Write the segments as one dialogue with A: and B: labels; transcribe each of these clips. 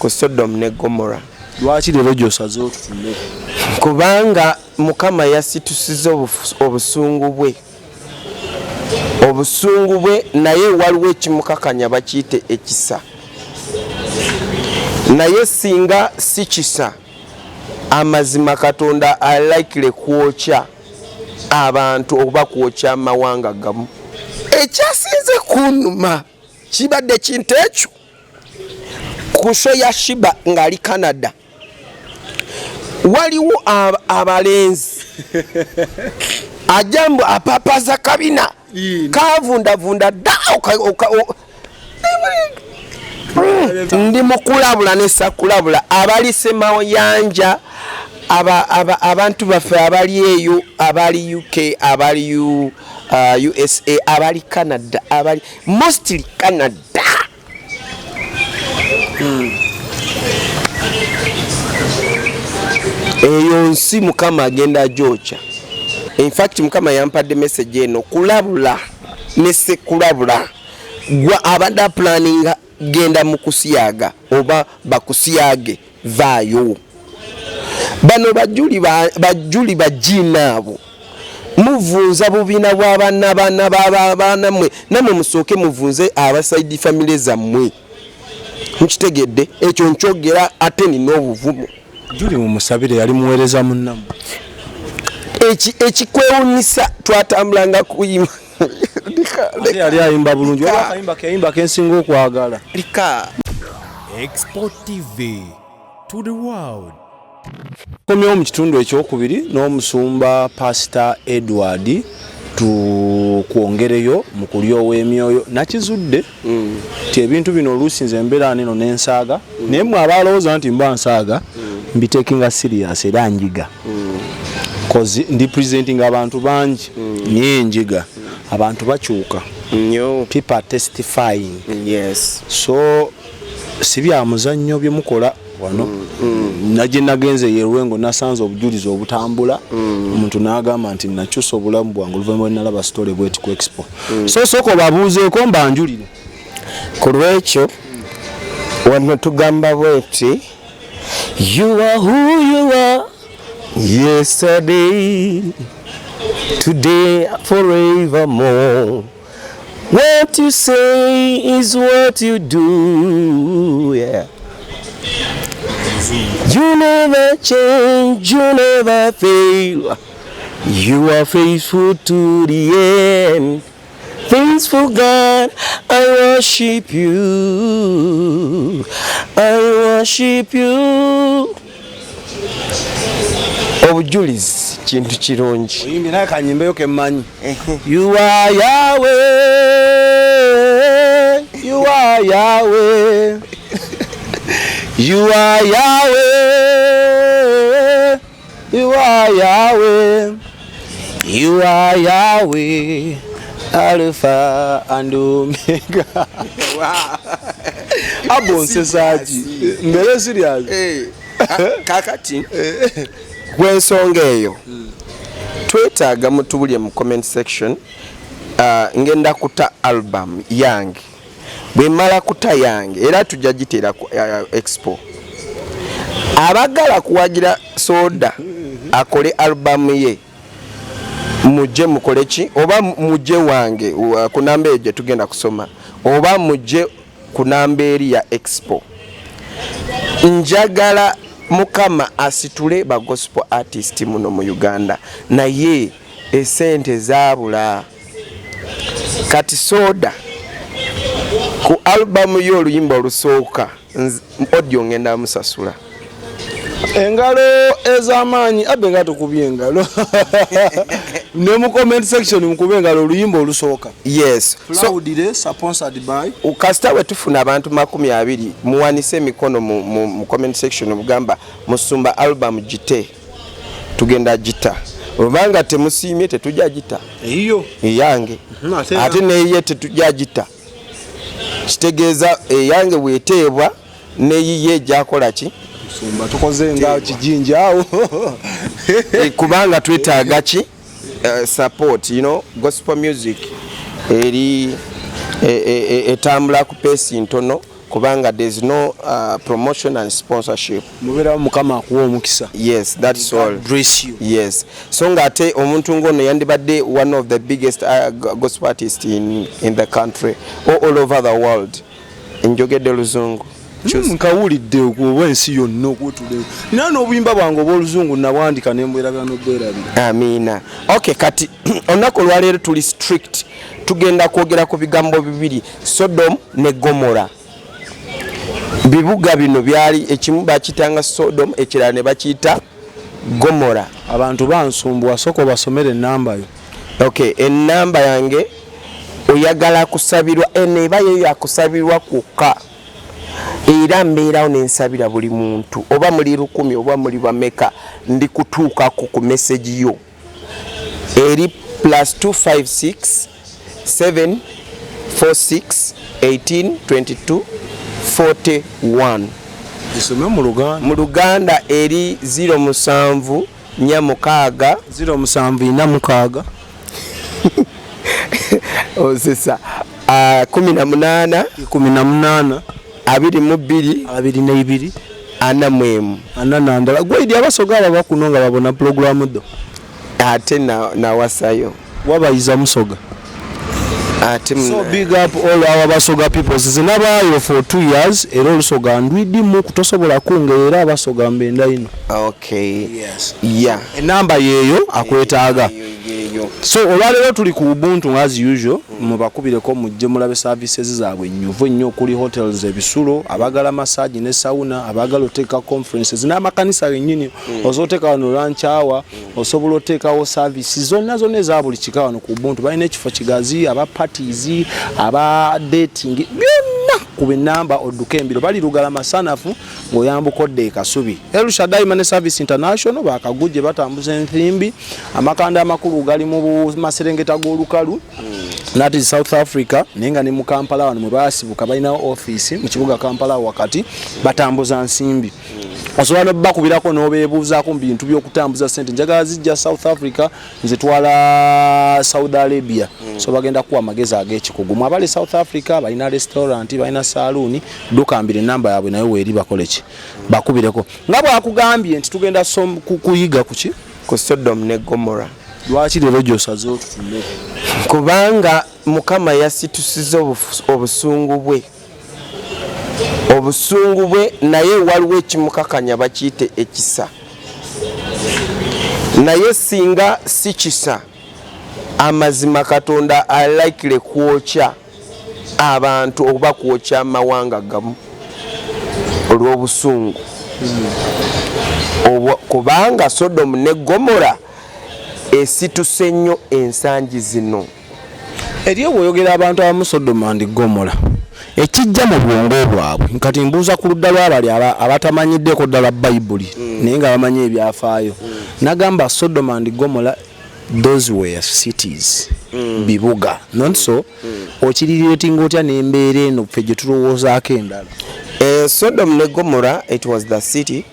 A: ku Sodom ne Gomora.
B: Lwaki lero gy'osaze otutume?
A: Kubanga Mukama yasitusiza obusungu bwe naye waliwo ekimukakanya bakiyite ekisa. Naye singa si kisa, amazima Katonda alikire kwokya abantu oba kwokya amawanga gamu. Ekyasinze kunuma kibadde kintu ekyo ku show ya Shiba ng'ali Canada. Waliwo abalenzi ajambo apapaza kabina kavundavunda da ndi mukulabula ne sakulabula abali Semayanja abantu baffe abali eyo abali UK abali USA abali Canada abali mostly Canada. Eyo nsi Mukama agenda Georgia. In fact Mukama yampadde message eno kulabula ne sekulabula gwa abanda planning genda mukusiyaga oba bakusiyage vayo. Bano bajuli bajina abo muvunza bubina bw'abaana mwe namwe musooke muvunze abaside family zammwe. Mukitegedde ekyo nkyogera ate nina obuvumu.
B: Juli mumusabire yali muweereza munnamu.
A: Ekikwewunyisa twatambulanga kuyima.
B: Yali ayimba bulungi oba akayimba kensinga okwagala.
C: Expo TV to the world.
B: Komyewo mu kitundu ekyokubiri n'omusumba Pastor Edward tukwongereyo mu kulyowa emyoyo nakizudde ti ebintu bino oluusi nze embeera neno n'ensaaga naye mwe abalowooza nti mba nsaaga mbitekinga serious era njiga cause ndi presenting abantu bangi niye njiga abantu bakyuka people are testifying.
A: Yes.
B: So si bya muzannyo bye mukola wano naje nagenze yerwengo nasanze obujulizi obutambula omuntu n'agamba nti nakyusa obulamu bwange oluvannyuma nalaba story bweti ku expo. So soko babuuzeeko mbanjulire
A: ku lwekyo wano tugamba bweti you are who you are yesterday today forevermore. What you say is what you do. Yeah. You never change, you never fail. You are faithful to the end. Faithful God, I worship you. I worship you. Obujulizi kintu kirungi.
B: oyimbi naye kanyimbeyo kemanyi.
A: You are Yahweh. You are Yahweh. You are Yahweh. You are Yahweh. You are Yahweh. Alpha and Omega.
B: Wow. Abonse saji. Mbele serious.
A: Kakati. Gwensonga eyo. Twetaaga mutubulye mu comment section. Ngenda kuta album yange. Bwe mala kuta yange era tujja gitera ku expo. Abagala kuwagira Soda akole album ye. Muje mukole ki oba muje wange ku namba eje tugenda kusoma oba muje ku namba eri ya expo. Njagala Mukama asitule ba gospel artist muno mu Uganda naye esente zabula. Kati Soda ku album yo oluyimba olusooka audio ngenda musasula
B: engalo ez'amaanyi abe nga tukubye engalo ne mu comment section mukubye engalo oluyimba olusooka.
A: Yes.
B: Proudly sponsored by
A: ukasita we tufuna abantu 20 muwanise emikono mu comment section mugamba musumba album jite tugenda jita obanga temusiimye tetujja jita
B: eyo
A: eyange ate neye tetujja jita kitegeeza eyange weteebwa neyiye jakola ki
B: musumba tukoze nga kijinja awo
A: kubanga twetaaga ki support, you know, gospel music eri etambula ku pace ntono kubanga there's no promotion and sponsorship.
B: Mubera mukama akuwa omukisa.
A: Yes, that's all.
B: Bless you.
A: Yes. So ngate omuntu ngono yandibadde one of the biggest gospel artists in the country all over the world. Njogedde Luzungu.
B: Nkawulidde okuba ensi yonna okutudde. Nina n'obuyimba bwange obw'Oluzungu nabwandika ne mbwerabya n'obwerabira.
A: Amina. Okay, kati olunaku olwaleero tuli strict. Tugenda kwogera ku bigambo bibiri, Sodom ne Gomora. Bibuga bino byali ekimu bakitanga Sodom, ekirala ne bakiyita Gomora.
B: Abantu bansumbuwa soko basomere ennamba yo.
A: Okay, ennamba yange oyagala kusabirwa eba yo yakusabirwa kuka. Era mbeerawo nensabira buli muntu oba muli 10 oba muli bameka ndi kutuukako ku message yo eri +256 746 18 22 41.
B: Isome mu Luganda.
A: Mu Luganda eri 07 46
B: 0746
A: osesa 18 22 anamwemu
B: ananandala gwedi abasoga aba bakunonga babona program do
A: ate na wasayo
B: wabayiza musoga
A: ate
B: so big up all our basoga people zinabayo for 2 years era olusoga ndwidi mu kutosobola kungeera abasoga mbenda ino.
A: Okay,
B: yes,
A: yeah,
B: enamba yeyo akwetaaga. So olwaleero tuli ku Ubuntu as usual mubakubireko mujje mulabe services zaabwe nyuvu nnyo kuli hotels ebisulo abagala massage ne sauna abagala oteka conferences n'amakanisa yennyini osoteka wano lunch hour osobola otekawo services zonna eza buli kika wano ku Ubuntu balina ekifo kigazi aba parties aba dating byonna kuba enamba odduka embiro bali Lugala masanafu ng'oyambukodde ekasubi El Shaddai Money Service International bakagujje batambuza enthimbi amakanda amakulu gali mu maserengeta g'olukalu that is South Africa nenga ne mu Kampala wano mwe basibuka balina office mu kibuga Kampala wakati batambuza nsimbi osobola bakubirako n'obeebuuzaako mu bintu by'okutambuza ssente njagala zijja South Africa nzitwala Saudi Arabia so bagenda kuwa amagezi ag'ekikugu mu abali South Africa balina restaurant balina saloon dukambira enamba yaabwe nayo weeri bakoleki bakubireko nga bwakugambye nti tugenda kuyiga kuki
A: ku Sodom ne Gomora.
B: Lwaki leero gy'osaze otufuneko?
A: Kubanga Mukama yasitusiza obusungu bwe naye waliwo ekimukakanya bakiyite ekisa. Naye singa si kisa amazima Katonda alikire kwokya abantu oba kwokya amawanga gamu olw'obusungu. Kubanga Sodom ne Gomora esituse nnyo ensangi zino.
B: Eriyo bw'oyogera abantu abamu Sodom and Gomora ekijja mu bwongo bwabwe nkati mbuuza ku ludda lw'abali abatamanyiddeko ddala Bayibuli naye nga bamanyi ebyafaayo nagamba Sodom and Gomora those were cities bibuga not so okiriratinga otya n'embeera eno ffe gye tulowoozaako endala.
A: Sodom ne Gomora it was the city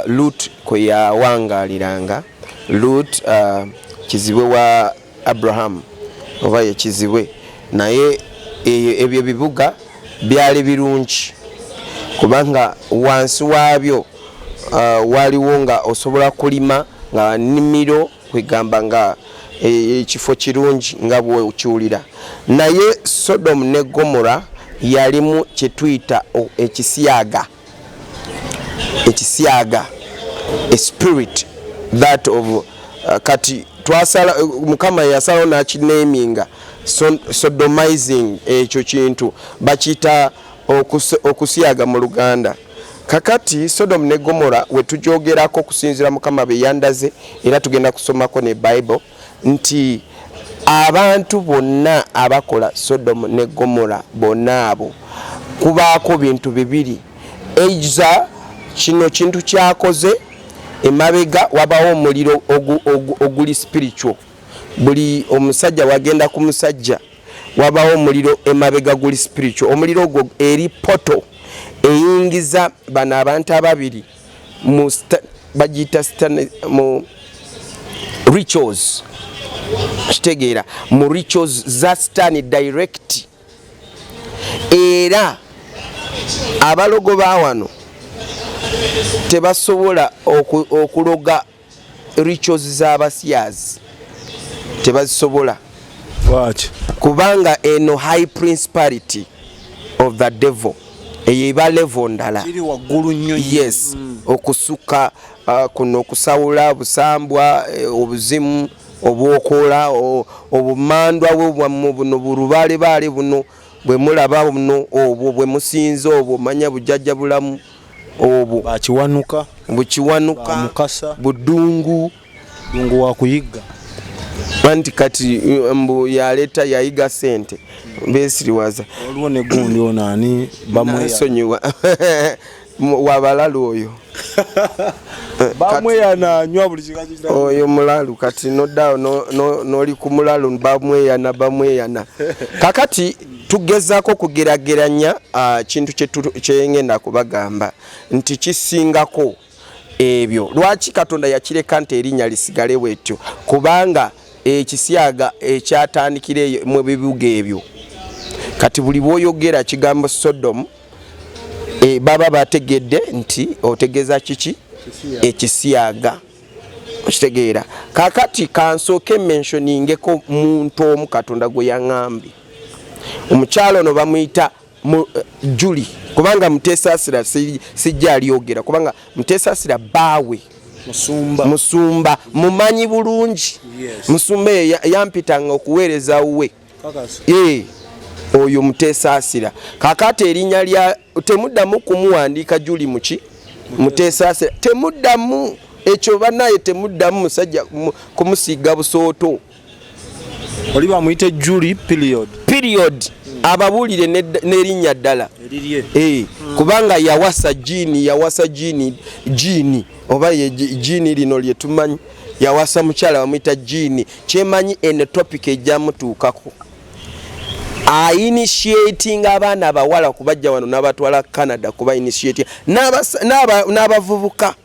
A: Lut kwe yawangaaliranga. Lut kizibwe wa Abraham oba ye kizibwe naye ebyo bibuga byali birungi kubanga wansi waabyo waliwo nga osobola kulima nga nnimiro kwegamba nga ekifo kirungi nga bwe kiwulira. Naye Sodom ne Gomora yalimu kye tuyita ekisyaga a spirit that of kati twasala Mukama yasalawo n'akineeminga sodomizing ekyo kintu bakiyita okusyaga mu Luganda. Kakati Sodom ne Gomora we tujogerako kusinzira Mukama be yandaze era tugenda kusomako ne Bible nti abantu bonna abakola Sodom ne Gomora bonna abo kubaako bintu bibiri. Eiza kino kintu kyakoze emabega wabawo omuliro oguli spiritual. Buli omusajja wagenda ku musajja wabawo omuliro emabega guli spiritual. Omuliro ogwo eri poto eyingiza bano abantu ababiri bagiyita mu rituals. Kitegeera mu rituals za stand direct era abalogo ba wano tebasobola okuloga rituals z'abasyazi tebazisobola kubanga eno high principality of the devil eba level ndala yes okusuka kuno okusawula busambwa obuzimu obwokola obumandwa buno burubale buno bwe mulaba buno obwo bwe musinzo obwo manya bujajja bulamu obwo
B: bakiwanuka
A: mukasa budungu
B: wa kuyiga
A: wanti kati mbu yaleta yayiga sente besiriwaza
B: waliwo ne gundi onani
A: bamwesonyiwa wabalalu oyo
B: bamweyana nywa buli kikazi
A: oyo mulalu kati noddawo noli ku mulalu bamweyana kakati tugezaako kugerageranya kintu kyengenda kubagamba nti kisingako ebyo lwaki Katonda yakireka nti erinnya lisigale bwetyo kubanga ekisyaga ekyatandikire mu bibuga ebyo kati buli bwoyogera kigambo Sodom baba bategedde nti otegeza kiki ekisyaga okitegeera kakati kansooke mentioningeko muntu omu Katonda gwe yaŋambye omukyalo ono bamuyita Juli kubanga Mutesasira sijja alyogera kubanga Mutesasira baawe musumba mumanyi bulungi musumba yampitanga okuweereza we oyo Mutesasira kakati erinnya lya temuddamu kumuwandiika Juli muki Mutesasira temuddamu ekyo banaye temuddamu musajja kumusiiga busooto
B: oli bamuyite Juli period ababulire n'erinnya ddala kubanga yawasa jini oba ye jini lino lye tumanyi yawasa mukyala bamuyita jini kyemanyi ene topic ejjamutuukako initiating abaana abawala kubajja wano n'abatwala Canada kuba initiating n'abavubuka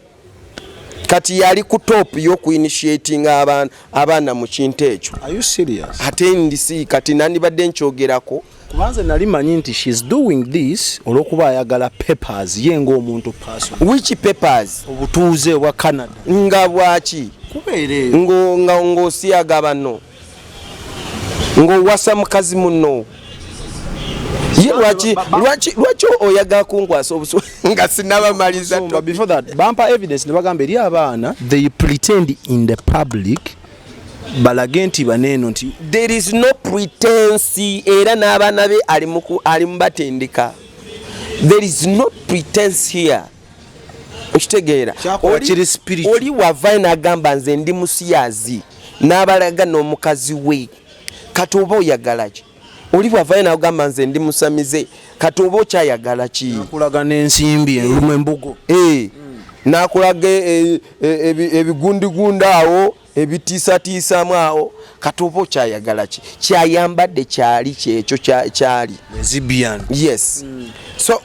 B: kati yali ku top y'oku initiating abaana mu kintu ekyo. Are you serious?
A: Ate ndisi kati nani badde nchogerako
B: kubanze nali manyi nti she's doing this olwokuba ayagala papers ye ng'omuntu person.
A: Which papers?
B: Obutuuze bwa Canada.
A: Nga bwaki
B: kubeere
A: ng'osiyaga bano ng'owasa mukazi muno ye lwaki oyaga kungwasa obuso nga sinabamaliza
B: but before that bumper evidence ne bagamba eri abaana they pretend in the public balage nti baneno nti
A: there is no pretense era n'abaana be ali mubatendeka there is no pretense here okitegeera oli wavayo n'agamba nze ndi musiyazi n'abalaga n'omukazi we kati oba oyagala ki oli bwavayo n'agamba nze ndi musamize kati oba okyayagala ki
B: nakulaga n'ensimbi enlumu embugo
A: nakulaga ebigundigunda awo ebitiisatiisaamu awo kati oba okyayagala ki kyayambadde kyali kyekyo kyali
B: lesbian.
A: Yes so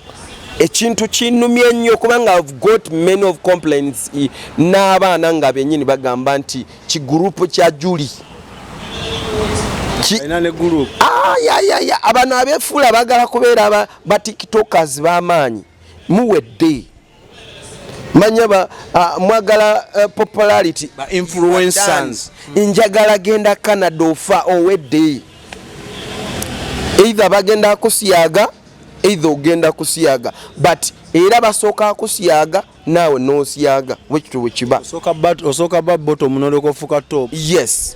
A: ekintu kinnumye ennyo kubanga I've got many of complaints n'abaana nga bennyini bagamba nti kigurupu kya Juli abantu abeefuula bagala kubeera ba tiktokers b'amaanyi muwedde manya mwagala popularity
B: ba influencers
A: njagala genda Canada ofa owedde either bagenda kusiyaga either ogenda kusiyaga but era basooka kusiyaga naawe n'osiyaga bwekityo bwe kiba
B: osooka ba bottom n'olyoka ofuuka top.
A: Yes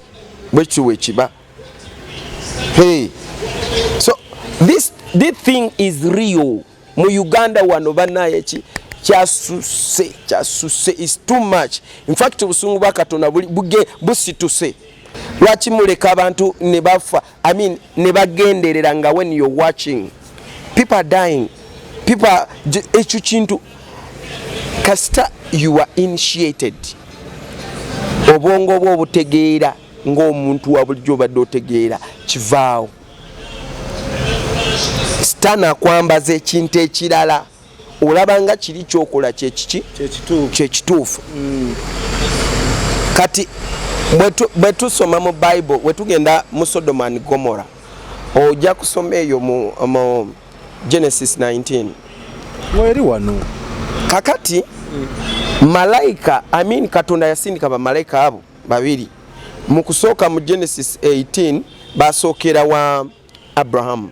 A: bwekityo bwe kiba. Hey, so this thing is real. Mu Uganda wano banaye kyasuse is too much. In fact obusungu bwa Katonda busituse. Lwaki muleka abantu ne bafa? I mean ne bagenderera nga when you're watching people are dying. People ekyo kintu kasita you are initiated. Obwongo bwo obutegeera ng'omuntu wa bulijjo badde otegeera kivaawo sitana kwambaza ekintu ekirala olabanga kiri kyokola kyekituufu kati bwe tusoma mu Bible bwe tugenda mu Sodoma and Gomora ojja kusoma eyo Genesis 19
B: mweri wano
A: kakati malaika Katonda yasindika bamalayika abo babiri mu kusooka mu Genesis 18 basookera wa Abraham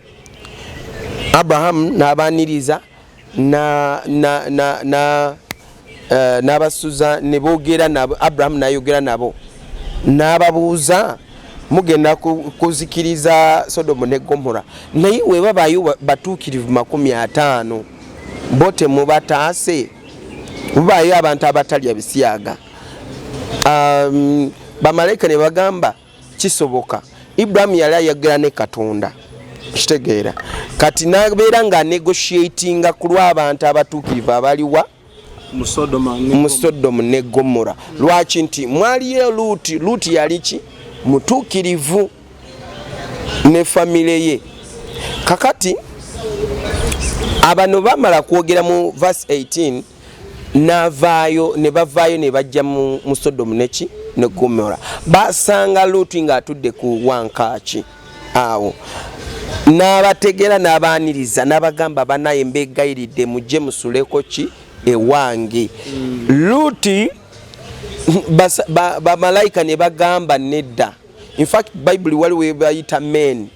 A: n'abaniriza n'abasuza ne boogera nabo. Abraham n'ayogera nabo n'ababuuza mugenda kuzikiriza Sodomu ne Gomora naye we babayo batuukirivu 50 bote mubataase bubayo abantu abatalya bisyaga. Bamalayika ne bagamba kisoboka. Ibrahim yali ayogera ne Katonda kitegeera kati nabeera nga negotiatinga ku lw'abantu abatuukirivu abaliwa mu Sodomu ne Gomora. Lwaki nti mwaliyo Luti yali ki mutuukirivu ne famile ye. Kakati abano bamala kwogera mu verse 18 n'avaayo ne bavaayo ne bajja mu Sodomu ne Gomora. Basanga Luti ng'atudde ku wankaaki awo n'abategera n'abaaniriza n'abagamba banaye mbegayiridde mujje musuleko ki ewange. Luti bamalayika ne bagamba nedda. In fact Bible waliwo bayita men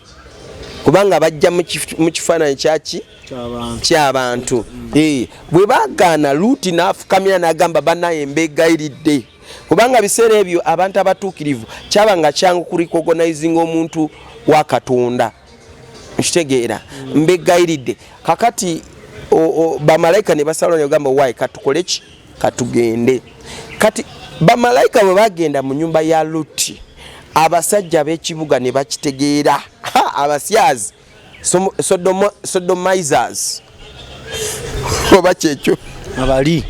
A: kubanga bajja mu kifaananyi ky'abantu. Bwe bagaana Luti n'afukamira n'agamba banaye mbegayiridde kubanga biseera ebyo abantu abatuukirivu kyabanga kyangu kurecognize omuntu wa Katonda kitegeera mbegayiridde. Kakati bamalayika ne basala ne bagamba wayi katukole ki katugende. Kati bamalayika bwe bagenda mu nyumba ya Luti abasajja b'ekibuga ne bakitegeera abasyazi sodomizers oba kyekyo
B: abali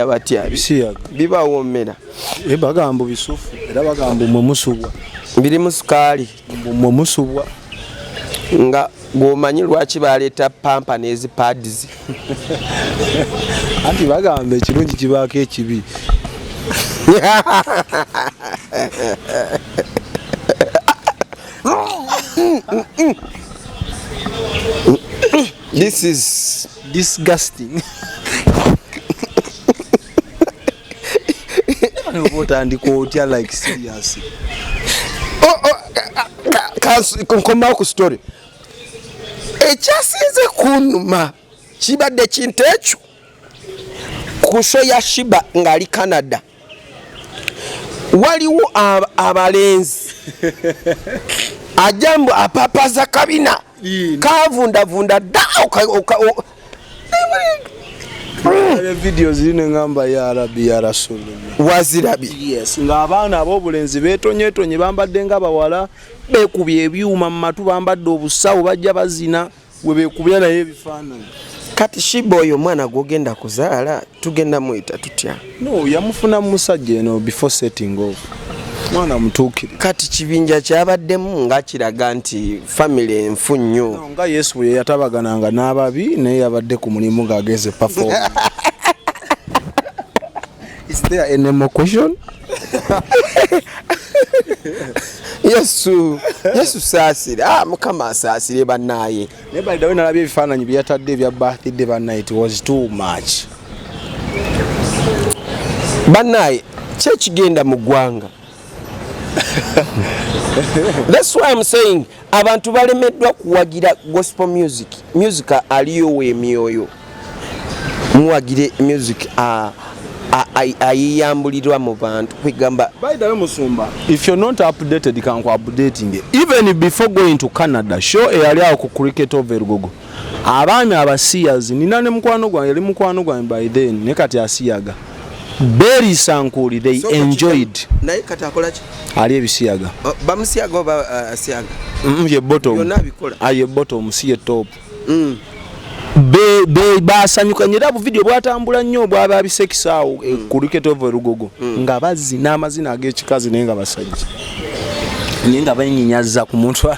A: abatya
B: bisiyaga
A: bibawoomera
B: bagamba bisufu era bagamba mwe musubwa
A: biri mu sukaali
B: mwe musubwa
A: nga gwomanyi lwaki baleeta pampa n'ezi pads
B: anti bagamba ekirungi kibaako ekibi.
A: This is
B: disgusting. Otandika like seriously.
A: Nkomawo ku story ekyasinze kunuma kibadde kintu ekyo ku show ya Shiba ng'ali Canada. Waliwo abalenzi ajambo apapaza kabina kavundavunda
B: video zirine ngamba ya Rabbi ya Rasul
A: wazirabi.
B: Yes, ng'abaana ab'obulenzi beetonyetonye bambadde nga bawala beekubye ebyuma mu matu bambadde obusawo bajja bazina we beekubya naye ebifaananyi.
A: Kati Shiba oyo mwana gwogenda kuzaala tugenda muyita tutya?
B: No, yamufuna musajja eno before setting off. Mwana mutuukire.
A: Kati kibinja kyabaddemu nga kiraga nti family enfu nnyo.
B: No, nga Yesu ye yatabagananga n'ababi naye yabadde ku mulimu ng'ageze perform.
A: Is there any more question? Yesu saasire. Mukama asaasire bannaye.
B: Naye baliddawo nalabye ebifaananyi bye yatadde ebya birthday bannaye, it was too much.
A: Bannaye kyekigenda mu ggwanga. That's why I'm saying abantu balemeddwa kuwagira gospel music aliyo w'emyoyo muwagire music ayiyambulirwa mu bantu kwigamba.
B: By the way Musumba, if you're not updated kanku updating even before going to Canada show eyali awo ku cricket over Rugogo abaami abasiyazi nina ne mukwano gwange yali mukwano gwange by then ne kati asiyaga very sankuli they enjoyed.
A: Naye kati akola ki?
B: Ali ebisiyaga
A: bamusiyaga oba asiyaga
B: ye bottom
A: yonna abikola
B: aye bottom si ye top. Basanyuka nyera bu video bwatambula nnyo bwaba bisekisaawo ku cricket over Rugogo nga bazina amazina ag'ekikazi naye nga basajja naye nga banyinyazza ku muntu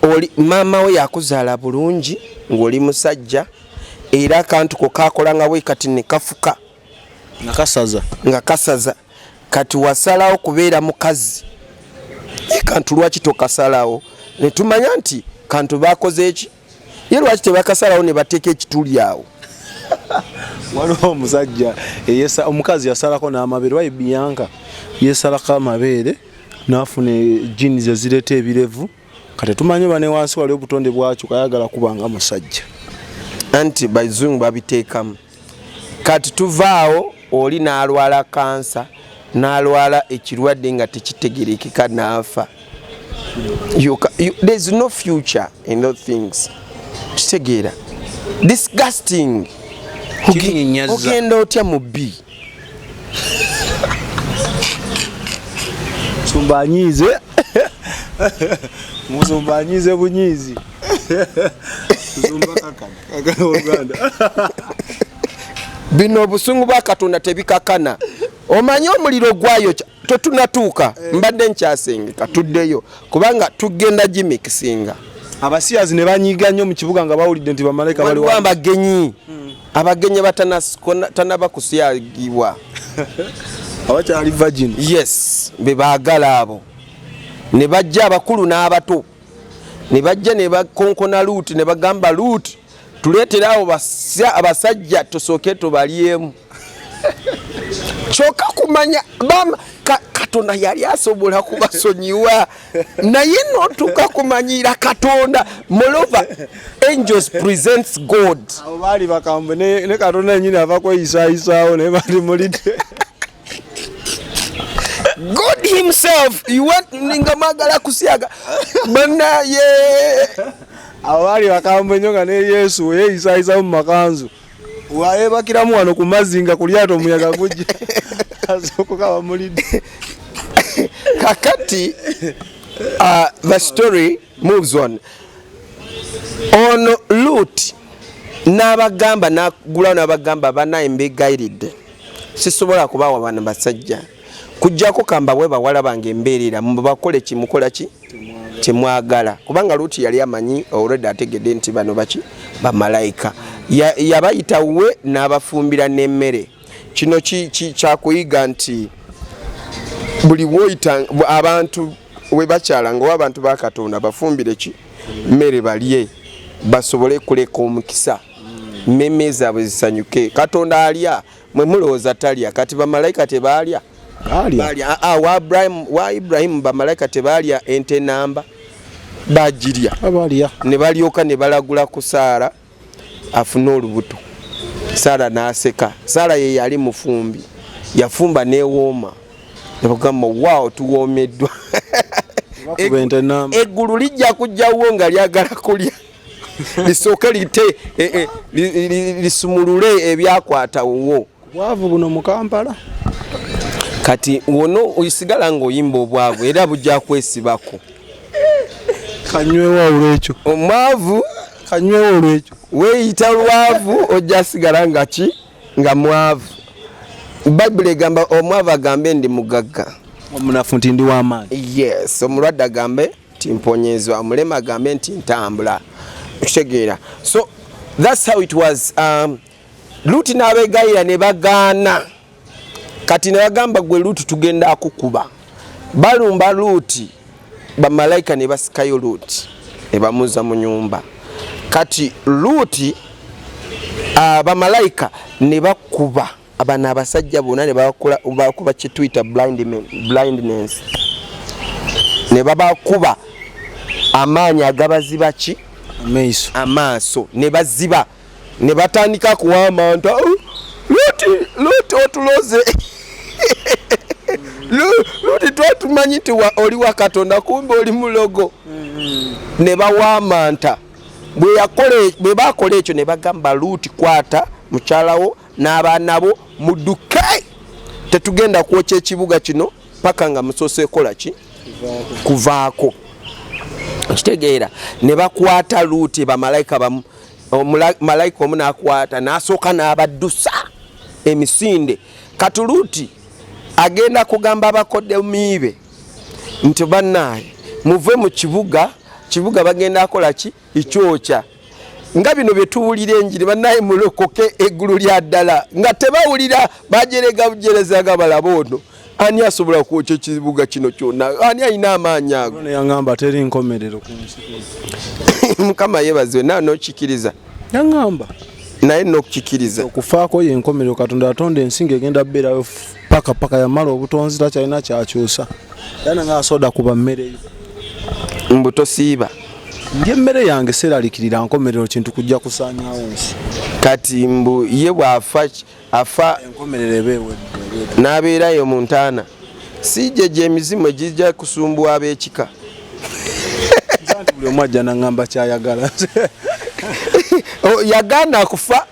A: oli maama we yakuzaala bulungi ng'oli musajja era akantu ko kakola nga we kati ne kafuka nga kasaza kati wasalawo kubeera mukazi kantu lwaki tokasalawo ne tumanya nti kantu bakoze eki ye lwaki tebakasalawo ne bateeka ekituli awo.
B: Waliwo omusajja omukazi yasalako n'amabeere wayi Bianca yesalako amabeere n'afuna jini ze zireeta ebirevu kati tumanye bane wansi wali obutonde bwakyo kayagala kubanga musajja
A: anti bazungu babiteekamu. Kati tuvaawo oli n'alwala kansa n'alwala ekirwadde nga tekitegerekeka n'afa. There's no future in those things. Kitegeera disgusting. Ogenda otya mu bbi
B: musumbanyize musumbanyize bunyizi musumba Uganda.
A: Bino obusungu bwa Katonda tebikakana. Omanyi omuliro gwayo totunatuuka mbadde nkyasengeka tuddeyo kubanga tugenda gimikisinga.
B: Abasiyazi ne banyiga nnyo mu kibuga nga bawulidde nti bamalayika bali
A: wa abagenyi abagenyi batanaba kusiyagibwa
B: abakyali virgin.
A: Yes, be baagala abo ne bajja abakulu n'abato ne bajja ne bakonkona Luuti ne bagamba Luuti tuleetera abo abasajja tusooke tubalyemu. Kyokka kumanya Katonda yali asobola kubasonyiwa naye notuuka kumanyira Katonda. Moreover, angels presents God.
B: Abo baali bakambe ne Katonda nyine ava kweyisaayisaawo naye bali mulidde.
A: God himself nga magala kusyaga banaye.
B: Abo baali bakambe nnyo nga ne Yesu yeeyisaayisaawo mu makanzu wayebakiramu wano ku mazzi nga ku lyato omuyaga gujja asookoka bamulidde.
A: Kakati the story moves on. Ono Luuti n'abagamba n'agulawo n'abagamba banaye mbegayiridde sisobola kubawa bano basajja kujjako kamba bwe bawala bange embeerera mubakole kimukola ki kimwagala kubanga Luuti yali amanyi already ategedde nti bano baki bamalayika yabayita we n'abafumbira n'emmere. Kino kyakuyiga nti buli woyita abantu we bakyalanga oba abantu ba Katonda bafumbire ki mmere balye basobole kuleka omukisa mmemme zaabwe zisanyuke. Katonda alya mwe mulowooza talya kati bamalayika tebalya wa Ibrahim bamalayika tebalya ente namba bagirya ne balyoka ne balagula ku Saara afune olubuto. Saara n'aseka. Saara ye yali mufumbi yafumba neewooma nebagamba waawo tuwoomeddwa. Eggulu lijja kujjawo nga lyagala kulya lisooke lisumulule ebyakwatawo
B: bwavu buno mu Kampala.
A: Kati wono oyisigala ng'oyimba obwavu era bujja kwesibako.
B: Kanywewo olwekyo
A: omwavu
B: kanywewo olwekyo
A: weeyita lwavu ojja sigala nga ki nga mwavu. Bayibuli egamba omwavu agambe ndi mugagga
B: omunafu nti ndi w'amaanyi.
A: Yes, omulwadde agambe nti mponyezebwa, omulema agambe nti ntambula. Okitegeera. So that's how it was. Luuti n'abeegayira ne bagaana. Kati ne bagamba gwe Luuti tugenda akukuba. Balumba Luuti bamalayika ne basikayo Luuti ne bamuza mu nyumba. Kati Luuti bamalayika ne bakuba abana abasajja bonna ne bakuba kye tuyita blindness ne babakuba amaanyi agabaziba ki amaaso ne baziba ne batandika kuwamba nti Luuti otuloze Luuti twatumanyi nti oli wa Katonda kumbe oli mulogo. Ne bawaamanta bwe bakola ekyo ne bagamba Luuti kwata mukyalawo n'abaana bo mudduke tetugenda kwokya ekibuga kino paka nga musoose kola ki kuvaako. Kitegeera ne bakwata Luuti bamalayika bamu malayika omu n'akwata n'asooka n'abaddusa emisinde. Kati Luuti agenda kugamba abakoddomi be nti bannaaye muve mu kibuga bagenda akola ki ekyokya. Nga bino bye tuwulira enjiri bannaye mulokoke eggulu lya ddala nga tebawulira bajerega bujerezaga balaba ono ani asobola kwokya ekibuga kino kyonna ani alina amaanyi ago
B: yangamba teri nkomerero ku nsi
A: mukama yeebazibwe nawe n'okikiriza
B: yangamba
A: naye n'okukikiriza
B: okufaako ye enkomerero katonda atonda ensi ng'egenda bbeerayo paka yamala obutonzi takyalina kyakyusa era nga asoda kuba mmere yo
A: mbu tosiiba
B: emmere yange seraliikirira nkomerero kintu kujja kusaanyawo nsi
A: kati mbu ye bw'afa
B: enkomerero ebeewedde
A: n'abeerayo mu ntaana si gye emizimu egijja kusumbwa ab'ekika
B: nti buli omu ajja naŋŋamba kyayagala
A: yagaana kufa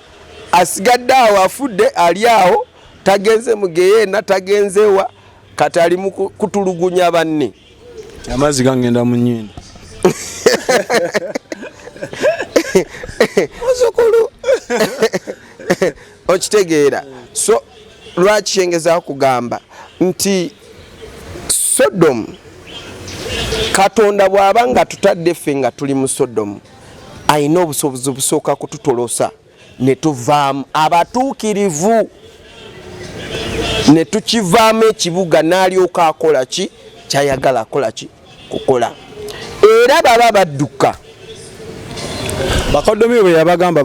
A: asigadde awo afudde ali awo tagenze mugeyeena tagenzewa kati ali mu kutulugunya banne
B: amazzi gangenda mu nnyindo
A: muzzukulu okitegeera so lwaki kyengezaako kugamba nti Sodomu katonda bw'aba nga tutadde ffe nga tuli mu Sodomu ayina obusobozi busooka kututolosa ne tuvaamu abatuukirivu ne tukivaamu ekibuga n'alyoka akola ki kyayagala akola ki kukola era baba badduka
B: bakoddomi bwe yabagamba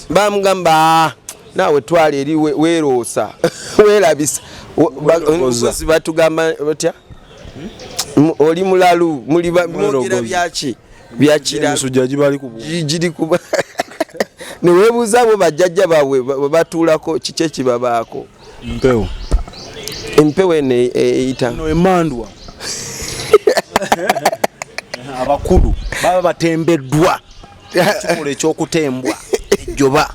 A: bamugamba naawe twala eri weeroosa weerabisa omukozi batugamba batya oli mulalu mwogera byaki
B: byakiramusujja
A: giri kuba ne weebuuza abo bajjajja baabwe batuulako kiki ekibabaako empewo eno eyita
B: emandwa abakulu baba batembeddwa kikola ekyokutembwa ejjoba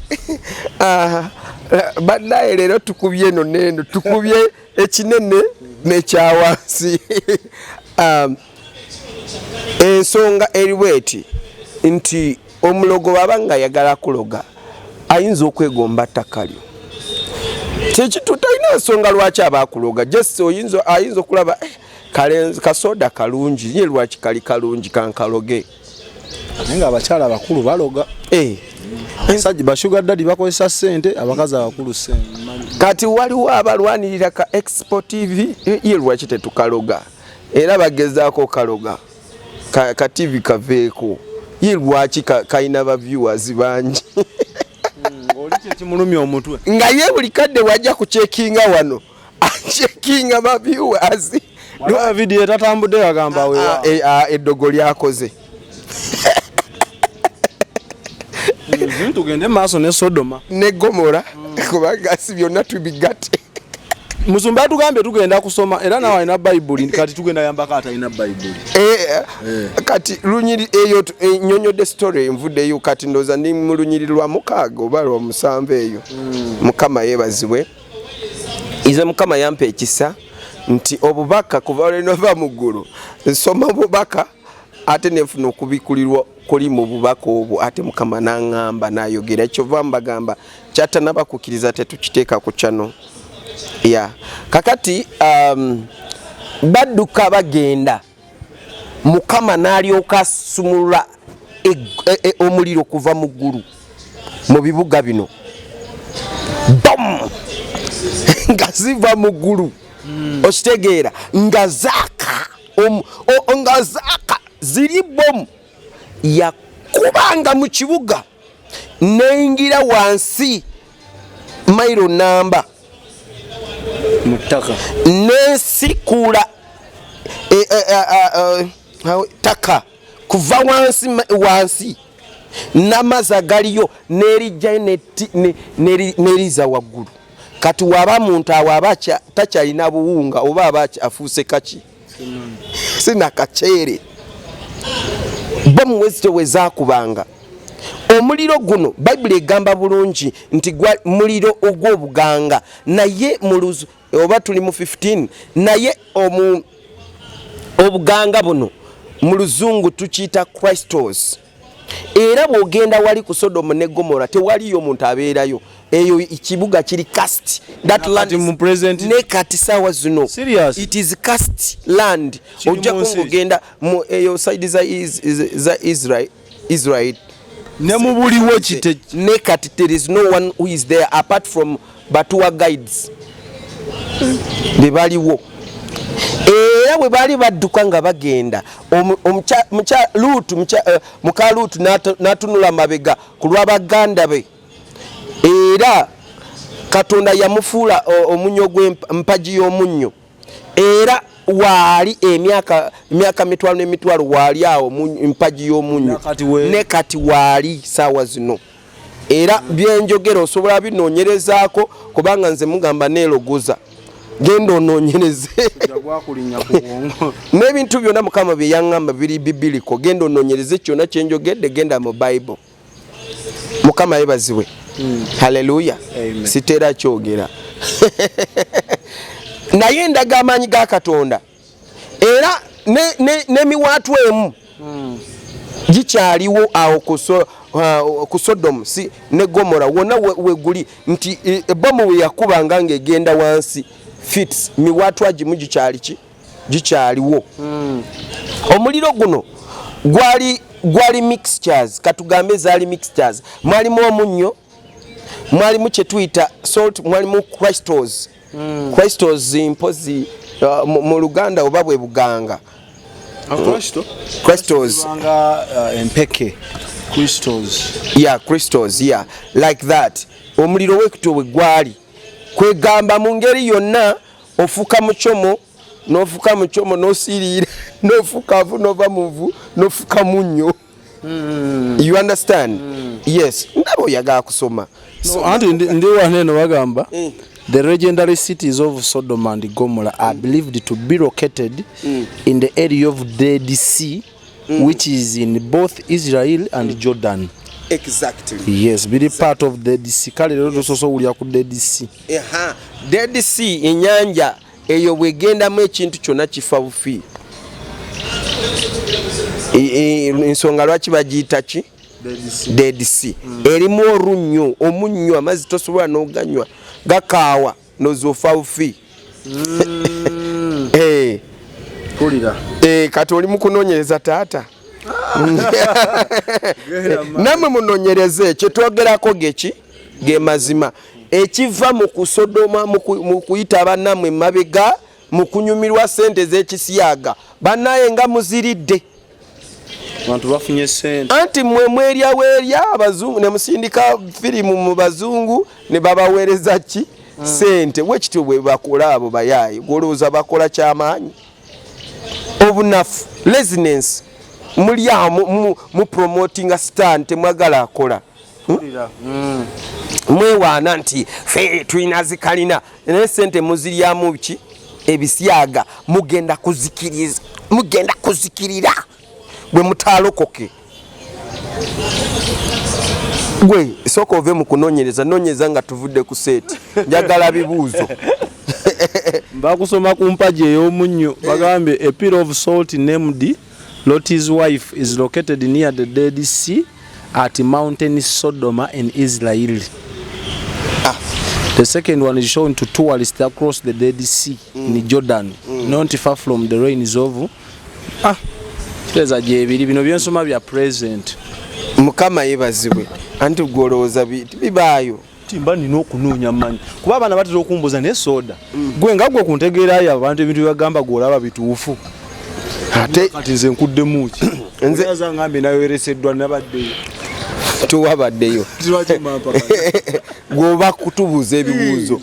A: bannaye leero tukubye eno neeno tukubye ekinene nekyawansi ensonga eriweti nti omulogo baba nga yagala kuloga ayinza okwegomba ttaka lyo tekitutalina ensonga lwaki abakuloga just ayinza okulaba kasoda kalungi ye lwaki kali kalungi kankaloge
B: naye nga abakyala abakulu baloga abasajja bashuga dadi bakozesa ssente abakazi abakulu ssente
A: kati waliwo abalwanirira ka Expo TV ye lwaki tetukaloga era bagezaako kaloga ka TV kaveeko ye lwaki kalina ba viewers bangi
B: oli kyekimulumya omutwe
A: nga ye buli kadde wajja kucekinga wano acekinga ba viewers
B: waliwo video etatambudde yagamba wewa
A: eddogo lyakoze
B: tugende maaso ne Sodoma
A: ne Gomora kubanga si byonna tubigatte
B: musumba atugambye tugenda kusoma era nawe alina Bayibuli kati tugenda yambako atalina Bayibuli
A: kati lunyiri eyo nnyonnyodde story envuddeyo kati ndooza ndi mu lunyiri lwa 6 oba lwa 7 eyo mukama yeebazibwe ize mukama yampa ekisa nti obubaka kuva lwenova mu ggulu nsoma obubaka ate nefuna okubikulirwa kuli mu bubaka obwo ate mukama n'aŋŋamba n'ayogera ekyova mbagamba kyatanabakukiriza tetukiteeka ku kyano kakati badduka bagenda mukama n'alyoka asumulula omuliro kuva mu ggulu mu bibuga bino bom nga ziva mu ggulu okitegeera nga zaaka ziri bomu yakubanga mu kibuga neyingira wansi mailo namba
B: mutaka
A: nesikula taka kuva wansi namaza galiyo nerijja neriza waggulu kati waba muntu awo takyalina buwunga oba aba afuuse kaki sinakacere bomu wezakubanga omuliro guno Bayibuli egamba bulungi nti gwa muliro ogw'obuganga naye muluzu oba tuli mu 15 naye obuganga buno mu luzungu tukiyita Christos era bw'ogenda wali ku Sodomu ne Gomora tewaliyo muntu abeerayo eyo ikibuga kiri cast that land
B: mu present
A: ne kati sawa zino
B: serious
A: it is cast land ojja kugenda mu eyo side za Israel
B: ne mu buliwo kite
A: ne kati there is no one who is there apart from Batua guides baliwo era bwe baali badduka nga bagenda muka Luutu n'atunula mabega ku lw'abaganda be, era Katonda yamufuula omunnyo gw'empagi y'omunnyo, era waali emyaka mitwalo n'emitwalo waali awo mpagi y'omunnyo ne kati waali saawa zino. Era byenjogera osobola binoonyerezaako kubanga nze mugamba neelogoza, genda onoonyereze n'ebintu byonna Mukama bye yaŋŋamba biri bibiliko, genda onoonyereze kyonna kyenjogedde, genda mu Bible. Mukama yeebazibwe. Haleluya. Siteera kyogera naye ndaga amaanyi ga Katonda, era n'emiwaatwa emu gikyaliwo awo ku Sodomu ne Gomora wonna weguli, nti ebbomu bwe yakubanga ng'egenda wansi fits, miwaatwa gimu gikyaliwo. Omuliro guno gwali mixtures, katugambe zaali mixtures, mwalimu omunnyo, mwalimu kye tuyita salt, mwalimu crystals. Crystals mpozi mu Luganda oba bwe Buganga. Crystals.
B: Empeke. Crystals.
A: Yeah, crystals, yeah. Like that. Omuliro wekito bwe gwali. Kwegamba mu ngeri yonna ofuka muchomo, n'ofuka muchomo n'osirira, n'ofuka avu n'ova muvu, n'ofuka munnyo. You understand? Yes. Ndabo yaga kusoma.
B: So anti ndi waneno bagamba the legendary cities of Sodom and Gomorrah are believed to be located in the area of Dead Sea, which is in both Israel and Jordan.
A: Exactly.
B: Yes, be part of the Dead Sea. Kale lero soso uli ku Dead Sea.
A: Dead Sea enyanja eyo bwegenda mu ekintu kyonna kifa bufi. Ensonga lwaki bagiyita ki? Dead Sea. Erimu orunnyo, omunnyo, amazzi tosobola n'oganywa, gakaawa n'ozofa bufi. Kati oli mu kunoonyereza taata. Namwe munoonyereze kye twogerako ge mazima. Ekiva mu kusodoma mu kuyita bannammwe mabega mu kunyumirwa ssente z'ekisyaga, bannaye nga muziridde.
B: Abantu bafunye ssente.
A: Anti mmwe mwerya abazungu ne musindika firimu mu bazungu ne babaweereza ki ssente. Bwekityo bwe bakola abo bayaayi, golowooza bakola kyamaanyi. Obunafu, laziness, mu promoting a stand temwagala akola. Mwewaana nti fe tulina zikalina naye ssente muziryamu ki ebisyaga, mugenda kuzikirira bwe mutaalokoke. Gwe sooka ove mu kunoonyereza, noonyereza nga tuvudde ku seeti, njagala bibuuzo.
B: Bakusoma ku mpagi ey'omunnyo bagambe a pillar of salt named Lot's wife is located near the Dead Sea at mountain Sodom in Israel. The second one is shown to tourists across the Dead Sea in Jordan, not far from the rains of Teza jebiri bino byensoma bya present.
A: Mukama yeebazibwe. Anti gwolowooza bibaayo.
B: Timba nina okunoonya manyi. Kuba abaana batera okumbuza ne soda. Gwe nga gwe kuntegeerayo abantu ebintu byagamba gwolaba bituufu. Ate kati nze nkuddemu ki? Nze zangambe nayoereseddwa nabaddeyo.
A: Tuwabaddeyo. Gwoba kutubuza ebibuuzo.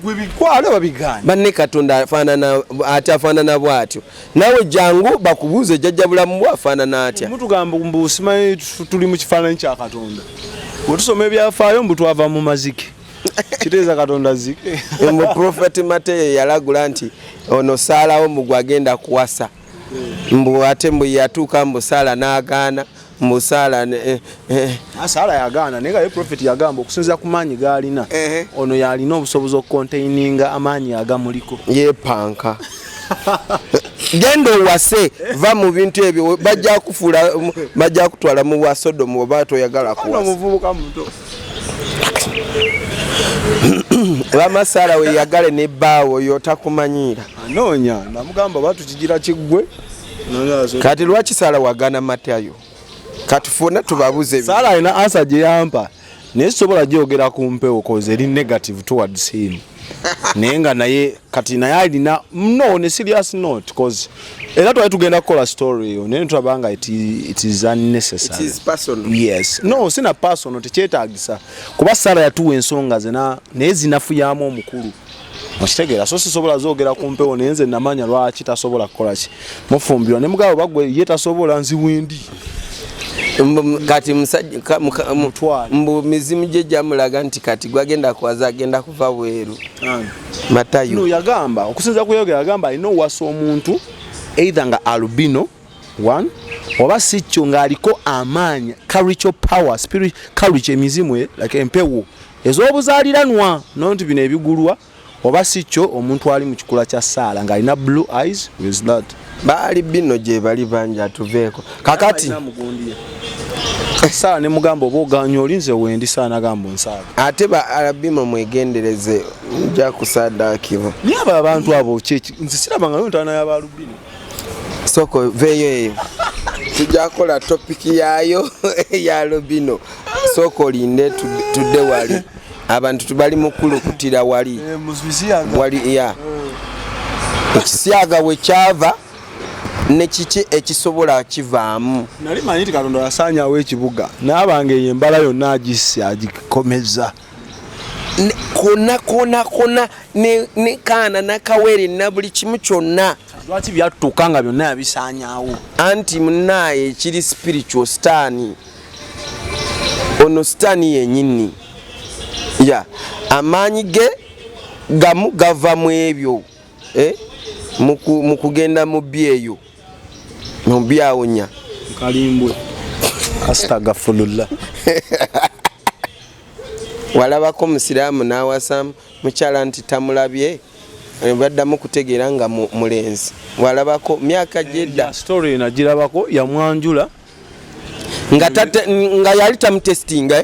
B: Gwe bikwala babigana.
A: Banne Katonda afaanana bw'atyo. Nawe jangu bakubuuze jjajja bulamu bwafaanana atya.
B: Mutugamba mbusimanyi tuli mu kifaananyi kya Katonda. Otusoma ebyafaayo mbu twava mu mazike. Kiteeza Katonda zike.
A: Mu Prophet Mateyo yalagula nti ono saalawo mbu gwagenda kuwasa. Mbu ate mbu yatuuka mbu Saala n'agaana. Musala
B: Sala yagaana naye prophet yagamba okusinza ku maanyi gaalina ono yalina obusobozi okucontaininga amaanyi agamuliko
A: yepanka. Genda owase va mu bintu ebyo bajja kutwala mu wa Sodomu oba toyagala kuwasa.
B: Muvubuka muto.
A: Lamasala we yagale ne baawo yotakumanyira.
B: Anoonya namugamba batu kigira kiggwe.
A: Kati lwaki Sala wagana Matayo? Katufuna tubabuze
B: Sala alina answer gye yampa naye sobola gyogera ku mpewo cause eri negative towards him. nenga naye kati naye alina no ne serious note cause era twali tugenda kukola story yo naye tulabanga it is unnecessary.
A: It is personal.
B: Yes. No, sina personal tekyetaagisa kuba Sarah yatuwa ensonga zena naye zinafuyamu omukulu. Mukitegeera so sisobola zoogera ku mpewo naye nze namanya lwaki tasobola kukola ki mufumbirwa ne mugabo bagwe ye tasobola nziwendi.
A: Kati musajja mbu mizimu gye gyamulaga nti kati gwagenda kwaza agenda kuva bweru. Matayo
B: no yagamba okusinza kuyogera yagamba alina owasa omuntu either nga albino one oba si kyo ng'aliko amaanyi spiritual power spirit courage emizimu like empewo ez'obuzaaliranwa nonti bino ebigulwa oba si kyo omuntu ali mu kikula kya Saala ng'alina blue eyes with that
A: baali bino gye bali banja tuveeko kakati
B: Saala ne mugamba oba oganya olinze wendi saana gamba onsaaga
A: ate ba arabima mwegendereze nja kusaadaakibwa
B: naye abo abantu abo kyeki nze sirabanga ntaana y'abalubino
A: soko veyo eyo tujja kukola topiki yaayo ya albino soko olinde tudde wali abantu tubali mukulukutira wali ya ekisyaga we kyava ne kiki ekisobola kivaamu
B: nali manyi nti Katonda yasaanyawo ekibuga n'abange ey'embala yonna agikomeza
A: kona ne kaana nakawere na buli kimu kyonna
B: lwaki byatutuuka nga byonna yabisaanyaawo
A: anti munaaye ekiri spiritual stani ono stani yennyini ya amaanyi ge gamu gava mu ebyo mu kugenda mu byeyo mu byawonya
B: kalimbwe astagfirullah
A: walabako musiraamu n'awasa mukyala nti tamulabye baddamu kutegeera nga mulenzi walabako myaka gyedda
B: story nagirabako yamwanjula
A: nga yali tamutestinga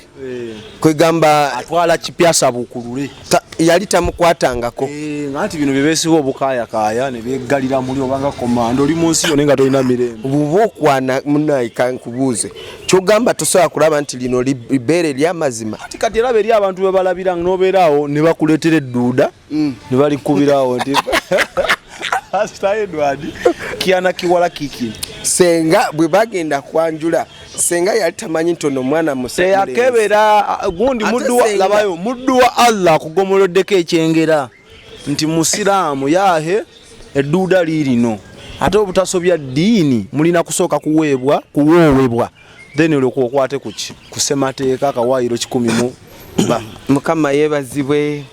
A: kwegamba
B: atwala kipyasa bukulule
A: yali tamukwatangako
B: ngati bino byebeesiwa obukayakaya ne byegalira muli obanga komando oli mu nsi yonna nga tolina mirembe
A: buba okwana munayi kankubuuze kyogamba tosobola kulaba nti lino libeere ly'amazima
B: kati era eri abantu be balabiranga n'obeeraawo ne bakuleetera edduuda ne balikubirawo nti Pastor Edward kiana kiwala kiki
A: senga bwe bagenda kwanjula senga yali tamanyi ntono mwana musajja
B: yakebera gundi muddu wa Allah kugomoloddeko ekyengera nti musiraamu yahe edduuda lirino ate obutasobya ddiini mulina kusooka kuwoowebwa then olyoka okwate ku ssemateeka akawaayiro 10
A: Mukama yeebazibwe.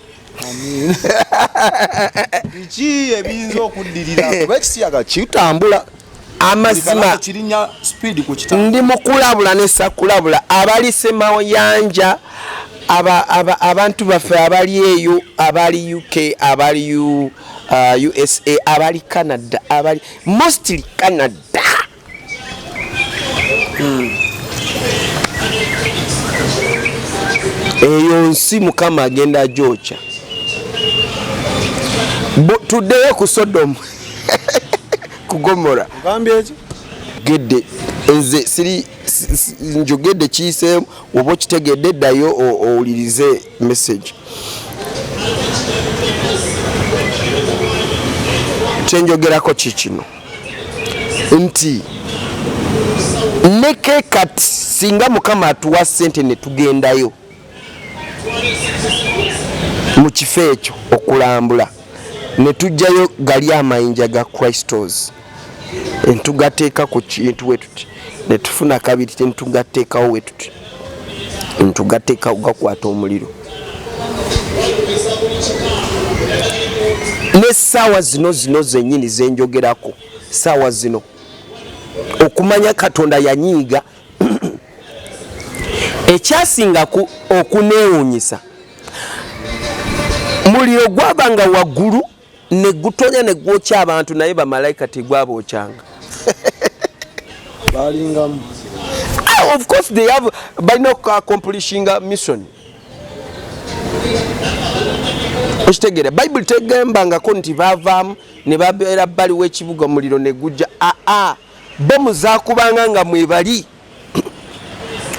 B: Amin. Biki ebiyinza okuddirira kuba ekisiyaga kitambula
A: amazima
B: kirinya speed ku kitambula
A: ndi mukulabula ne sakulabula abali Semayanja abantu baffe abali eyo abali UK abali USA abali Canada abali mostly Canada eyo nsi Mukama agenda Georgia tuddeyo ku Sodom ku Gomora
B: gambye eki
A: gedde nze siri njogedde kiyiseemu oba okitegedde ddayo owulirize message kyenjogerako kikino nti neke kati singa Mukama atuwa ssente ne tugendayo mu kifo ekyo okulambula ne tujjayo gali amayinja ga Christos entugateeka ku kintu wetuti ne tufuna kabiri tentugateekawo wetuti entugateeka ugakwata omuliro ne saawa zino zennyini zenjogerako saawa zino okumanya Katonda yanyiiga ekyasinga okuneewuunyisa muliro gwabanga waggulu ne gutonya ne gwokya abantu naye bamalayika tegwabokyanga
B: balingamu
A: of course they have by no accomplishing a mission okitegere Bible tegambangako nti bavaamu ne babeera bbali w'ekibuga muliro ne gujja bomu zakubanga nga mwebali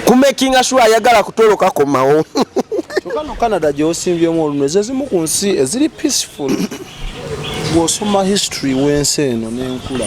A: kumakinga sure ayagala kutoloka komawo
B: wano Canada gy'osimbyemu olunwe zezimu ku nsi eziri peaceful bw'osoma history w'ensi eno n'enkula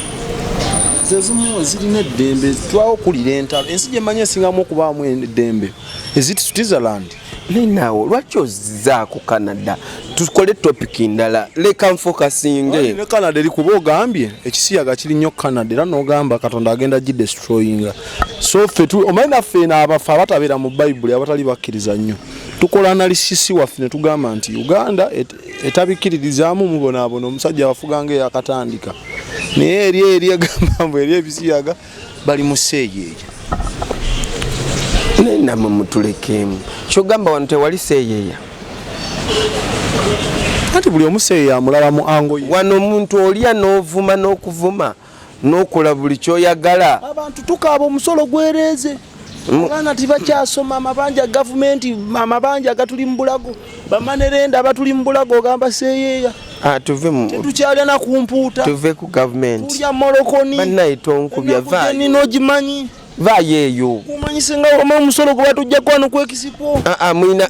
B: zezimu ezirina eddembe twawokulira entalo ensi gye mmanyi esingamu okubaamu eddembe eziti Switzerland.
A: Ninawo lwaki ozizaako Canada tukole topic ndala leka nfokasinge
B: ne Canada eri kuba ogambye ekisiyaga kiri nnyo Canada era n'ogamba Katonda agenda gidestroyinga so ffe omanyi naffe n'abafa abatabeera mu Bayibuli abatali bakkiriza nnyo tukola analysis waffe ne tugamba nti Uganda etabikkiririzaamu mubonaabona omusajja abafuga eyakatandika naye eri egamba mbu eri ebisiyaga bali mu seeyeeya
A: namwe mutulekemu kyogamba wano tewali seeyeeya
B: anti buli omuseeyeeya amulaba mu ango
A: wano omuntu olya n'ovuma n'okuvuma n'okola buli kyoyagala
B: abantu tukaaba omusolo gwereeze abaana tibakyasoma amabanja gavumenti amabanja agatuli mu bulago bamanerenda abatuli mu bulago ogamba seeyeeya tetukyalya na ku mpuuta
A: tuve ku gavumenti
B: tulya molokoni
A: bannaye tonkubya
B: n'ogimanyi
A: vaayeeyo
B: kumanyise nga wama omusolo gwe batujjako wano kwekisipo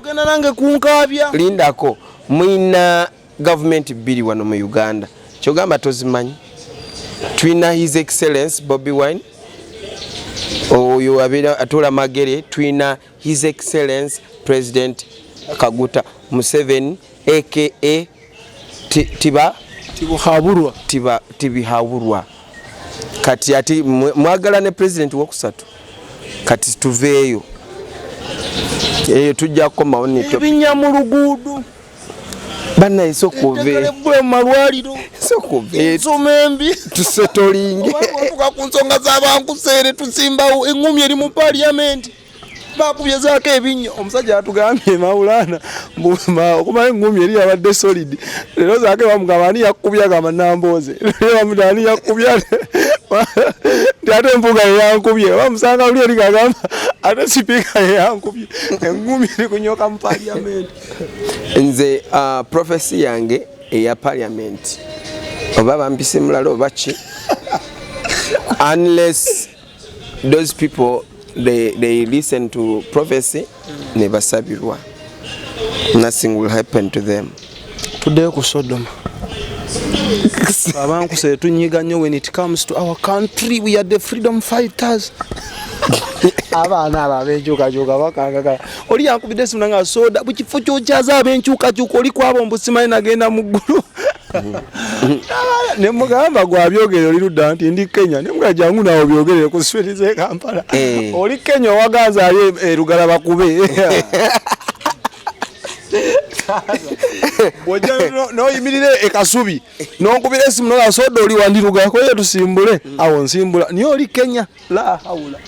B: genda nange kunkaabya
A: lindako mwina gavumenti bbiri wano mu Uganda kyogamba tozimanyi twina His Excellence Bobi Wine oyo abeera atola magere twina His Excellence President Kaguta Museveni aka tibihaburwa kati ati mwagala ne president wokusatu kati tuveeyo tujja kukomawo
B: ebinya mu luguudo
A: bannaye sokuve
B: malwaliro ensomembi
A: tusetolinge
B: tuka ku nsonga z'abankuseere tusimbawo eŋŋumi eri mu parliament bakubye zaako ebinya omusajja atugambye Maulana okumala eŋŋumi eri yabadde solid leero zaake bamugamba ani yakubya gamba Nambooze ani yakubya nti ate empuga yeyankubye bamusanga luli eri kagamba ate sipiika yeyankubye eŋŋumi eri kunyoka mu parliament.
A: nze prophecy yange eya parliament oba bampise mulala oba ki unless those people they listen to prophecy never sabirwa nothing will happen to them.
B: Tudde ku Sodoma abankuse tunyiga nnyo when it comes to our country we are the freedom fighters abaana abo abenkyukakyuka bakangagala oli yankubidde esimu nanga soda bukifo kyokyaza abenkyukakyuka oli kwabo mbusimanyi nagenda mu ggulu ne mugamba gwabyogere oli ludda nti ndi Kenya ne mugamba jangu nawe byogerere ku sweti ze Kampala oli Kenya owaganza ali Lugala bakube noyimirire ekasubi nonkubira esimu nola soda oli wandiruga koye tusimbule awo nsimbula niyo oli Kenya la haula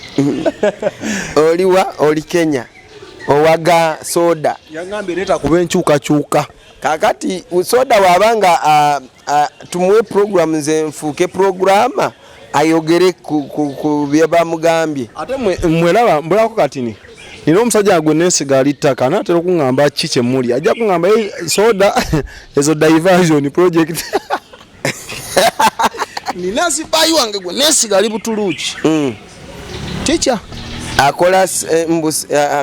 A: oliwa oli Kenya owaga soda
B: yangambe leta kubenkyukakyuka
A: kakati soda wabanga tumuwe program ze nfuke programa ayogere ku byabamugambye
B: ate mwelaba mbulako katini nina omusajja gwe nesiga alittaka naatera okuŋŋamba ki kyemuli ajja kuŋŋamba soda ezo diversion project nina sipayi wange gwe nesiga ali Butuluuki teacher
A: akola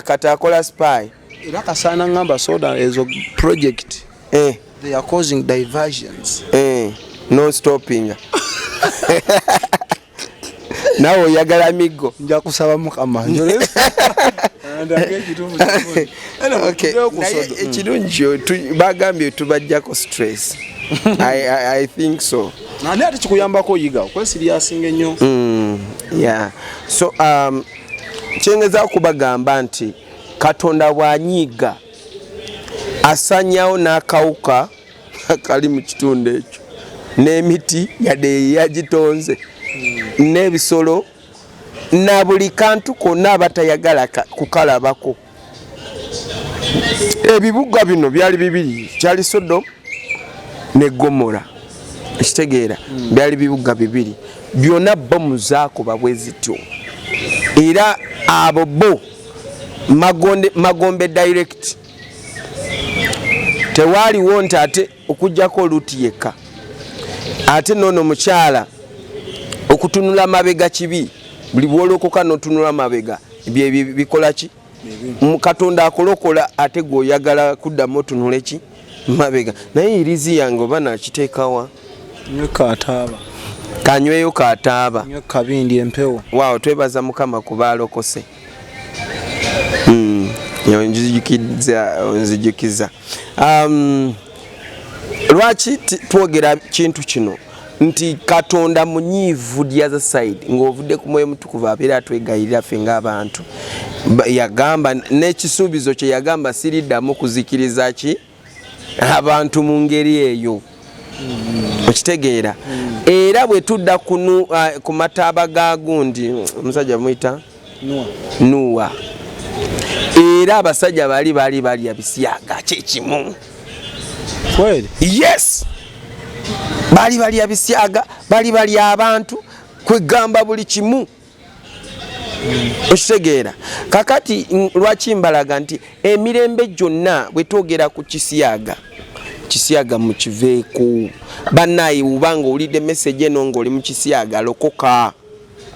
A: kata akola spy
B: era kasaana ŋŋamba soda ezo project they are causing diversions
A: no stopping nawe oyagala migo
B: nja kusaba Mukama
A: ekirungi bagambye tubajjako stress I think so
B: nani ati kikuyambako oyiga okwesiryasinga ennyo
A: yeah so kyengeza okubagamba nti Katonda bwanyiga asanyawo n'akawuka kali mu kitundu ekyo n'emiti yadde yagitonze n'ebisolo na buli kantu konna abatayagala kukalabako. Ebibuga bino byali bibiri, kyali Sodom ne Gomora. Ekitegeera byali bibuga bibiri, byonna bomu zaakuba bwe zityo. Era abo bo Magombe direct tewaliwo nti ate okujjako Luti yekka, ate nono mukyala okutunula mabega kibi, buli bwolokoka notunula mabega bye bikola ki Katonda akolokola ate gwoyagala kuddamu otunule ki mabega naye irizi yange oba nakiteekawa kanyweyo kaataaba
B: kabindi empewo
A: waawo twebaza mukama kuba alokose nzijukiza lwaki twogera kintu kino nti Katonda munyiivu the other side ng'ovudde ku Mwoyo Mutukuvu abeera atwegayirira ffe ng'abantu yagamba n'ekisuubizo kye yagamba siriddamu kuzikiriza ki abantu mu ngeri eyo okitegeera era bwe tudda ku mataaba ga gundi omusajja muyita Nuwa era abasajja bali balya bisyaga kyekimu yes balya bisyaga balya abantu kwegamba buli kimu okitegeera kakati lwaki mbalaga nti emirembe gyonna bwe twogera ku kisyaga mukiveeko bannaye ubanga owulidde message eno ng'oli mu kisyaga lokoka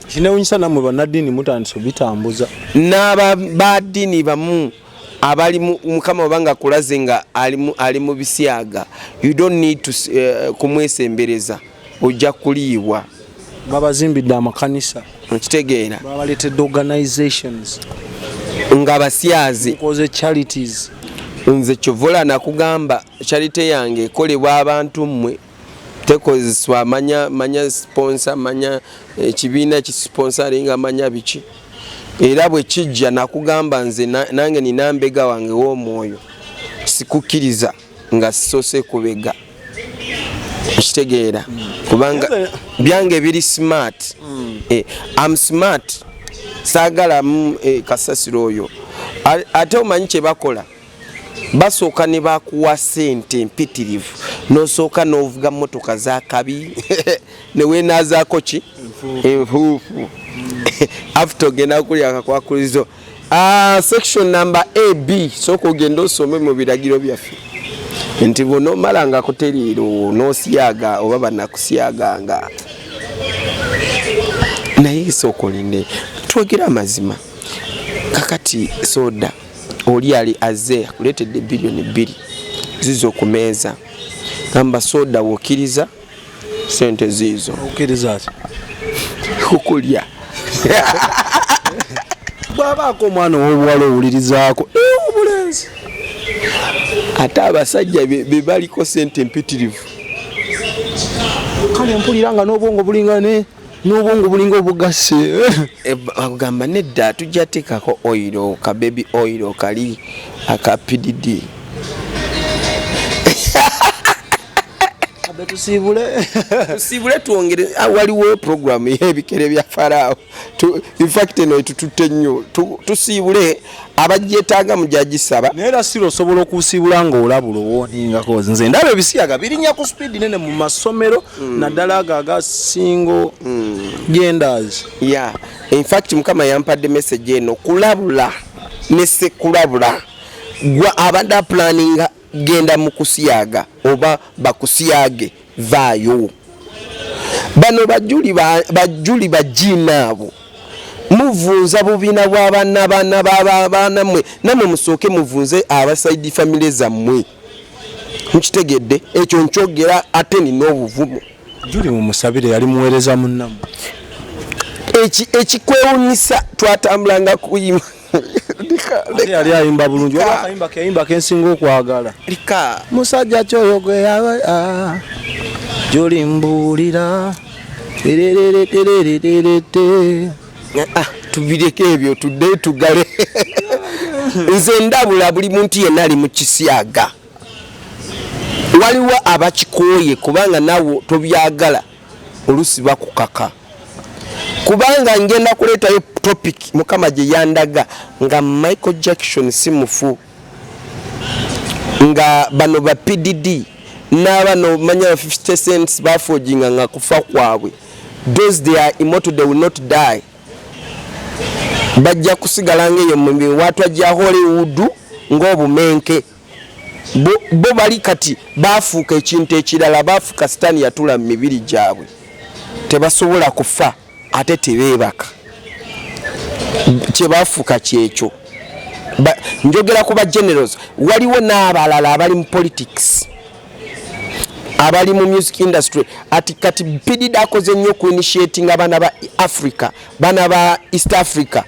B: kinewunyisa nammwe bannaddiini mutandise bitambuza
A: n'abaddiini bamu abali mukama obanga kulaze nga ali mu bisyaga you don't need to kumwesembereza ojja kuliibwa
B: babazimbidde amakanisa
A: okitegeera
B: babaletedde organizations
A: nga basyazi
B: koze charities
A: nze kyovola nakugamba charity yange ekolebwa abantu mmwe tekozeswa manya sponsor manya ekibiina kisponsoringa manya biki era bwe kijja nakugamba nze nange nina mbega wange w'omwoyo sikukiriza nga sisose kubega okitegeera kubanga byange biri smart I'm smart saagala kasasiro oyo ate omanyi kye bakola basooka ne bakuwa sente mpitirivu nosooka n'ovuga motoka za kabi ne weenaazaako ki enfuufu after ogenda okulya akakwakulizo section number AB sooka ogenda osome mu biragiro byaffe nti bw'onoomalanga kuteriiro n'osyaga oba bannakusyaganga naye sooka olinde twogera amazima kakati soda oli ali azze akuleetedde bilioni 2 zizo ku meeza gamba soda wokkiriza sente ziizo
B: okkiriza ati
A: kukulya
B: bwabaako omwana ow'obuwala owulirizaako obulenzi
A: ate abasajja be baliko sente mpitirivu
B: kale mpulira nga n'obwongo bulinga obugase
A: agamba nedda tujja teekako oilo ka baby oilo kali aka PDD tusiibule twongere waliwo programu y'ebikere bya Farao infact eno etututte nnyo tusiibule abagyetaaga mujagisaba
B: naye era siro osobola okusiibula ng'olabula owoningako nze ndaba ebisyaga birinya ku speed nene mu masomero naddala ago agasingo genders
A: infact mukama yampadde message eno kulabula ne sekulabula gwa abadde planninga genda mu kusyaga oba bakusyage vaayo bano bajuli bajina abo muvunza bubina bw'abaana mmwe namwe musooke muvunze abasaidi family zammwe mukitegedde ekyo nkyogera ate nina obuvumu
B: juli mumusabire yali muweereza munnamu
A: ekikwewunyisa twatambulanga kuyima
B: yali ayimba bulungi oba akayimba keyimba kensinga okwagala
A: lika
B: musajja kyoyo gwe yawe juli mbuulira
A: tubireko ebyo tudde tugale nze ndabula buli muntu yenna ali mu kisyaga waliwo abakikooye kubanga nawe tobyagala olusi bakukaka kubanga ngenda kuleetayo topic mukama gye yandaga nga Michael Jackson si mufu nga bano ba PDD n'abano manya 50 cents bafojinga nga kufa kwabwe those they are immortal they will not die bajja kusigala ngeyo mu miwaatwa gya Hollywood ng'obumenke bo bali kati bafuuka ekintu ekirala bafuuka sitaani yatula mu mibiri gyabwe tebasobola kufa ate tebeebaka kye bafuuka kyekyo njogera ku ba generals waliwo n'abalala abali mu politics abali mu music industry ati kati P akoze nnyo ku initiating abana ba Africa bana ba East Africa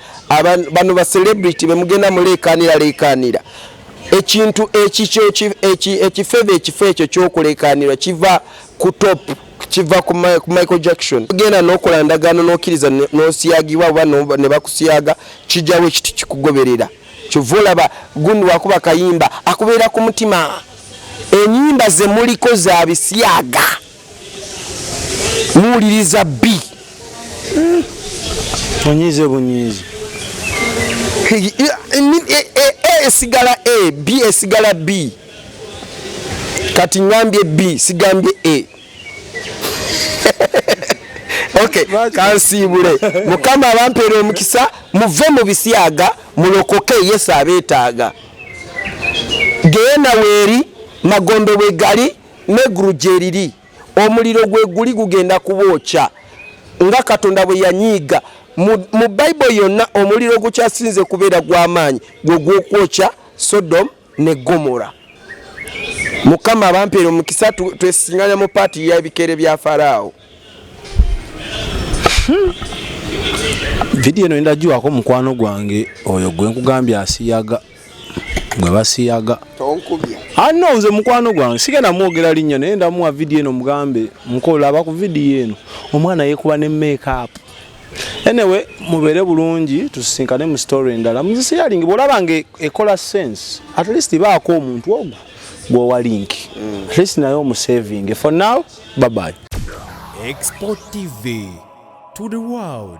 A: bano ba celebrity bemugenda mulekaanira ekintu ekifo ekyo ky'okuleekaanira kiva ku top kiva ku Michael Jackson genda n'okola ndagaano n'okkiriza n'osiyagibwa oba ne bakusiyaga kijjawo ekiti kikugoberera kyova olaba gundi wakuba kayimba akubeera ku mutima enyimba ze muliko za bisyaga muwuliriza B
B: onyize bunyize
A: esigala A B esigala B kati ngambye B sigambye A okay kansiibule mukama abampeera omukisa muve mu bisyaga mulokoke Yesu abeetaaga genda weeri magondo bwe gali n'eggulu gye liri omuliro gwe guli gugenda kubookya nga Katonda bwe yanyiiga mu Bible yonna omuliro gukyasinze kubeera gw'amaanyi gwe gw'okwokya Sodom ne Gomora. Mukama abampeera omukisa twesinganya mu paati y'ebikere bya Farao.
B: Video eno ndagiwako mukwano gwange oyo gwe nkugambye asiyaga gwe basiyaga
A: tonkubya
B: nze mukwano gwange sigenda mwogera linnya naye ndamuwa video eno mugambe nkola aba ku video eno omwana yekuba ne make up anyway mubere bulungi tusisinkane mu story endala muzisiyalingi bwolabange ekola sense at least baako omuntu ogwo gwowa link at least nayo omusaving for now bye bye.
C: Export TV to the world.